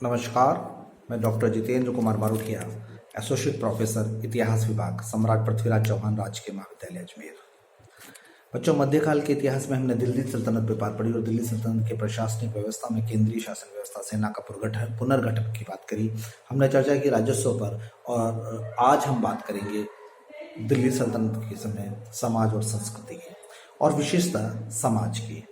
नमस्कार। मैं doctor Jitendra Kumar Barotia, associate professor इतिहास विभाग, सम्राट पृथ्वीराज चौहान राजकीय महाविद्यालय अजमेर। बच्चों, मध्यकाल के इतिहास में हमने दिल्ली सल्तनत पे बात पढ़ी और दिल्ली सल्तनत के प्रशासनिक व्यवस्था में केंद्रीय शासन व्यवस्था, सेना का पुनर्गठन की बात करी। हमने चर्चा की राजस्व पर, और आज हम बात करेंगे दिल्ली सल्तनत के समय समाज और संस्कृति की, और विशेषतः समाज की।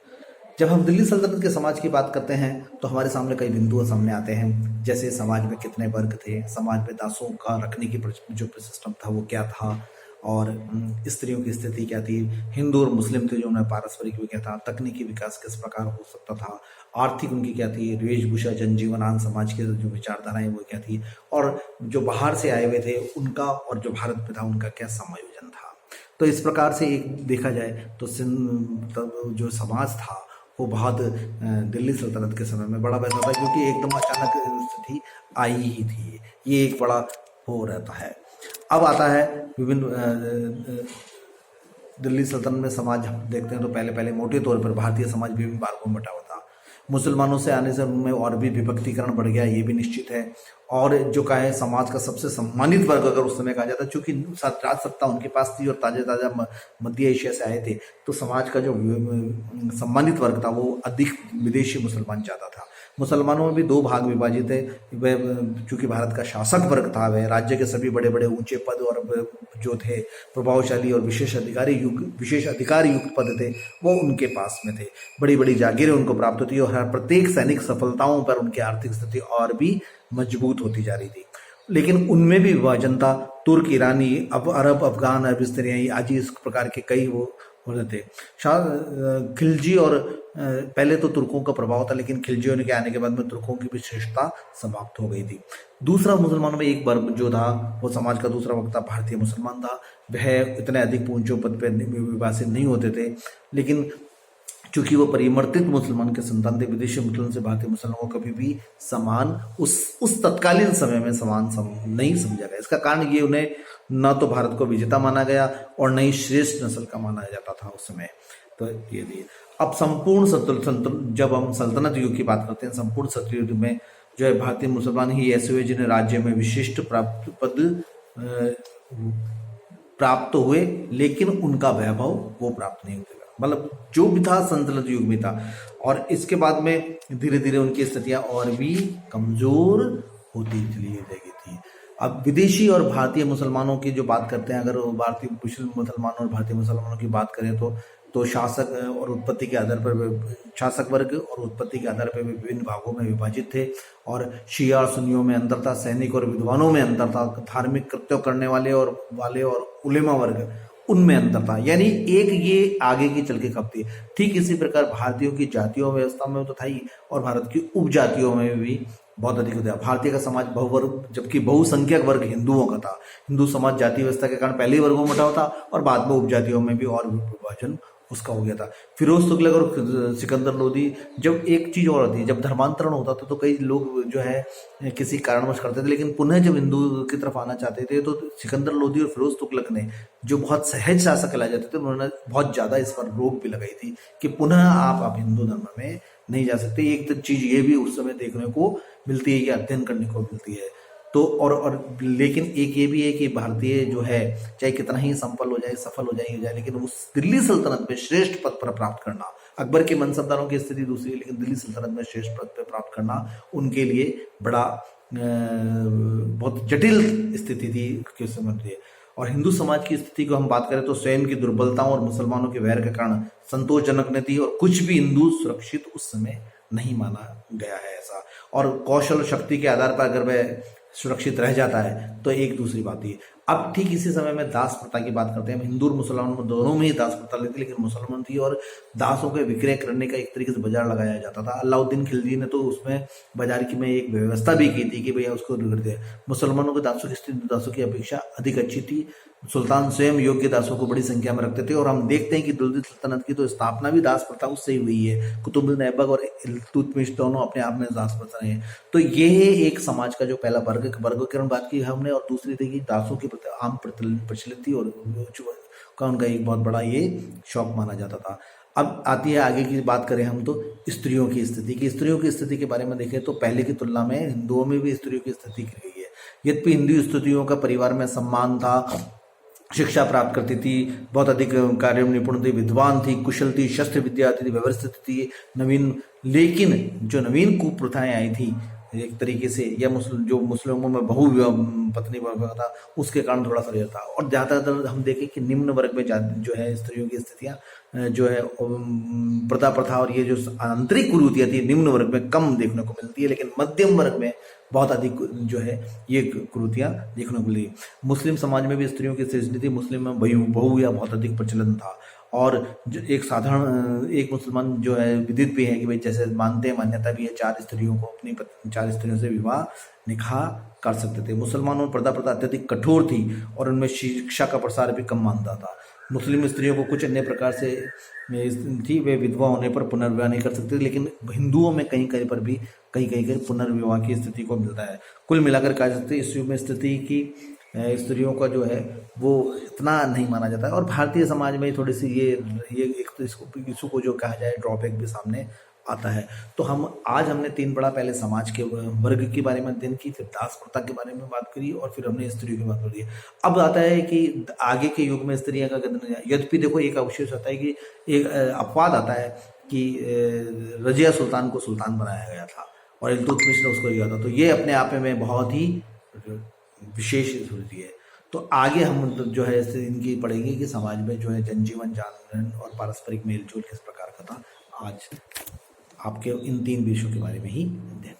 जब हम दिल्ली सल्तनत के समाज की बात करते हैं तो हमारे सामने कई बिंदु सामने आते हैं, जैसे समाज में कितने वर्ग थे, समाज में दासों का रखने की जो सिस्टम था वो क्या था, और स्त्रियों की स्थिति क्या थी, हिंदू और मुस्लिम थे जो उन्हें पारस्परिक भी क्या था, तकनीकी विकास किस प्रकार हो सकता था, आर्थिक उनकी क्या थी, वेशभूषा, जनजीवनान, समाज की जो विचारधाराएं वो क्या थी, और जो बाहर से आए हुए थे उनका और जो भारत में था उनका क्या समायोजन था। तो इस प्रकार से एक देखा जाए तो जो समाज था वो बहुत दिल्ली सल्तनत के समय में बड़ा वैसा था, क्योंकि एकदम अचानक स्थिति आई ही थी। ये एक बड़ा हो रहता है। अब आता है विभिन्न दिल्ली सल्तनत में समाज हम देखते हैं तो पहले पहले मोटे तौर पर भारतीय समाज विभिन्न भागों में बटा हुआ था। मुसलमानों से आने से उनमें और भी विभक्तीकरण बढ़ गया, ये भी निश्चित है। और जो कहे समाज का सबसे सम्मानित वर्ग अगर उस समय कहा जाता, चूंकि राज सत्ता उनके पास थी और ताजा ताजा मध्य एशिया से आए थे, तो समाज का जो सम्मानित वर्ग था वो अधिक विदेशी मुसलमान ज्यादा था। मुसलमानों में भी दो भाग विभाजित है। वह चूंकि भारत का शासक वर्ग था, वह राज्य के सभी बड़े बड़े ऊंचे पद और जो थे प्रभावशाली और विशेष अधिकार युक्त पद थे वो उनके पास में थे। बड़ी बड़ी जागीरें उनको प्राप्त होती और हर प्रत्येक सैनिक सफलताओं पर उनकी आर्थिक स्थिति और भी मजबूत होती जा रही थी। लेकिन उनमें भी विभाजन था। तुर्क, ईरानी, अब अरब, अफगान, अरबिस्तानी आदि इस प्रकार के कई वो होते थे। खिलजी और पहले तो तुर्कों का प्रभाव था, लेकिन खिलजियों के आने के बाद में तुर्कों की विशेषता समाप्त हो गई थी। दूसरा मुसलमानों में एक वर्ग जो था वो समाज का दूसरा वर्ग था भारतीय मुसलमान था। वह इतने अधिक ऊंचे पद पर विभाजित नहीं होते थे, लेकिन चूंकि वो परिवर्तित मुसलमान के संतान थे, विदेशी मुसलमान से भारतीय मुसलमानों को कभी भी समान उस तत्कालीन समय में समान नहीं समझा गया। इसका कारण ये, उन्हें न तो भारत को विजेता माना गया और न ही श्रेष्ठ नस्ल का माना जाता था उस समय। तो ये भी अब संपूर्ण जब हम सल्तनत युग की बात करते हैं, संपूर्ण सत्तर युग में जो है भारतीय मुसलमान ही ऐसे हुए जिन्हें राज्य में विशिष्ट पद प्राप्त हुए, लेकिन उनका वैभव वो प्राप्त नहीं हुआ। मतलब जो भी था सल्तनत युग में था, और इसके बाद में धीरे धीरे उनकी स्थितियां और भी कमजोर होती चली गई थी। अब विदेशी और भारतीय मुसलमानों की जो बात करते हैं, अगर भारतीय मुसलमानों और भारतीय मुसलमानों की बात करें तो शासक और उत्पत्ति के आधार पर शासक वर्ग और उत्पत्ति के आधार पर विभिन्न भागों में विभाजित थे। और शिया और सुन्नियों में अंतर था, सैनिक और विद्वानों में अंतर था, धार्मिक कृत्यों करने वाले और उलेमा वर्ग उनमें अंतर था। यानी एक ये आगे की चल के कब थी। ठीक इसी प्रकार भारतीयों की जातियों व्यवस्था में तो था ही, और भारत की उपजातियों में भी बहुत अधिक होता है। भारतीय का समाज बहुवर्ग, जबकि बहुसंख्यक वर्ग हिंदुओं का था। हिंदू समाज जाति व्यवस्था के कारण पहले ही वर्गों में बटा था और बाद में उपजातियों में भी और विभाजन उसका हो गया था। फिरोज तुगलक और सिकंदर लोदी, जब एक चीज और होती है, जब धर्मांतरण होता था तो कई लोग जो है किसी कारणवश करते थे, लेकिन पुनः जब हिंदू की तरफ आना चाहते थे तो सिकंदर लोदी और फिरोज तुगलक ने, जो बहुत सहज शासक कहलाए जाते थे, उन्होंने बहुत ज्यादा इस पर रोक भी लगाई थी कि पुनः आप हिंदू धर्म में नहीं जा सकते। एक तो चीज ये भी उस समय देखने को मिलती है, या अध्ययन करने को मिलती है। तो और लेकिन एक ये भी है कि भारतीय जो है चाहे कितना ही सफल हो जाए, लेकिन उस दिल्ली सल्तनत में श्रेष्ठ पद पर प्राप्त करना, अकबर के मनसबदारों की स्थिति दूसरी है, लेकिन दिल्ली सल्तनत में श्रेष्ठ पद पर प्राप्त करना उनके लिए बड़ा बहुत जटिल स्थिति थी के समय। और हिंदू समाज की स्थिति को हम बात करें तो स्वयं की दुर्बलताओं और मुसलमानों के वैर के कारण संतोषजनक नहीं थी, और कुछ भी हिंदू सुरक्षित उस समय नहीं माना गया है ऐसा। और कौशल शक्ति के आधार पर अगर वह सुरक्षित रह जाता है तो एक दूसरी बात ही। अब ठीक इसी समय में दास प्रथा की बात करते हैं। हिंदू और मुसलमान दोनों में ही दास प्रथा लेती, लेकिन मुसलमान थी और दासों के विक्रय करने का एक तरीके से बाजार लगाया जाता था। अलाउद्दीन खिलजी ने तो उसमें बाजार की में एक व्यवस्था भी की थी कि भैया उसको कर दे। मुसलमानों के दासों की स्थिति दासों की अपेक्षा अधिक अच्छी थी। सुल्तान स्वयं योग्य दासों को बड़ी संख्या में रखते थे, और हम देखते हैं कि दिल्ली सल्तनत की तो स्थापना भी दास प्रथा उससे ही हुई है। कुतुबुद्दीन ऐबक और इल्तुतमिश दोनों अपने आप में दास प्रथा हैं। तो ये एक समाज का जो पहला वर्गीकरण बात की हमने, और दूसरी थी कि दासों की आम प्रचलित थी और का उनका एक बहुत बड़ा ये शौक माना जाता था। अब आती है आगे की बात करें हम तो स्त्रियों की स्थिति की। स्त्रियों की स्थिति के बारे में देखें तो पहले की तुलना में हिंदुओं में भी स्त्रियों की स्थिति की गई है। यद्यपि हिंदू स्त्रियों का परिवार में सम्मान था, शिक्षा प्राप्त करती थी, बहुत अधिक कार्य में निपुण थी, विद्वान थी, कुशल थी, शस्त्र विद्या आती थी, व्यवस्थित थी, नवीन, लेकिन जो नवीन कुप्रथाएं आई थी एक तरीके से, या जो मुस्लिमों में बहु पत्नी वर्ग था, उसके कारण थोड़ा सा यह था। और ज़्यादातर हम देखें कि निम्न वर्ग में जो है स्त्रियों की स्थितियाँ जो है प्रथा प्रथा और ये जो आंतरिक कुरीतियाँ थी निम्न वर्ग में कम देखने को मिलती है, लेकिन मध्यम वर्ग में बहुत अधिक जो है ये कुरीतियाँ देखने को मिली। मुस्लिम समाज में भी स्त्रियों की स्थिति थी। मुस्लिम में बहु या बहुत अधिक प्रचलन था। और जो एक साधारण एक मुसलमान जो है विदित भी है कि भाई जैसे मानते हैं, मान्यता भी है, 4 स्त्रियों को अपनी 4 स्त्रियों से विवाह निकाह कर सकते थे। मुसलमानों में पर्दा प्रथा अत्यधिक कठोर थी और उनमें शिक्षा का प्रसार भी कम मानता था। मुस्लिम स्त्रियों को कुछ अन्य प्रकार से थी, वे विधवा होने पर पुनर्विवाह नहीं कर सकती, लेकिन हिंदुओं में कहीं कहीं पर भी कहीं पुनर्विवाह की स्थिति को मिलता है। कुल मिलाकर कहा जाता है इस युग में स्थिति की स्त्रियों का जो है वो इतना नहीं माना जाता है। और भारतीय समाज में थोड़ी सी ये एक तो इसको को जो कहा जाए ड्रॉबैक भी सामने आता है। तो हमने 3 बड़ा पहले समाज के वर्ग के बारे में अध्ययन की, फिर दास प्रथा के बारे में बात करी और फिर हमने स्त्रियों की बात करी। अब आता है कि आगे के युग में स्त्रियां का गठन, यद्यपि देखो एक अवशेष होता है कि एक अपवाद आता है कि रजिया सुल्तान को सुल्तान बनाया गया था और इल्तुतमिश ने उसको दिया था, तो ये अपने आप में बहुत ही विशेष होती है। तो आगे हम जो है इनकी पढ़ेंगे कि समाज में जो है जनजीवन, जानन और पारस्परिक मेलजोल किस प्रकार का था। आज आपके इन 3 विषयों के बारे में ही अध्ययन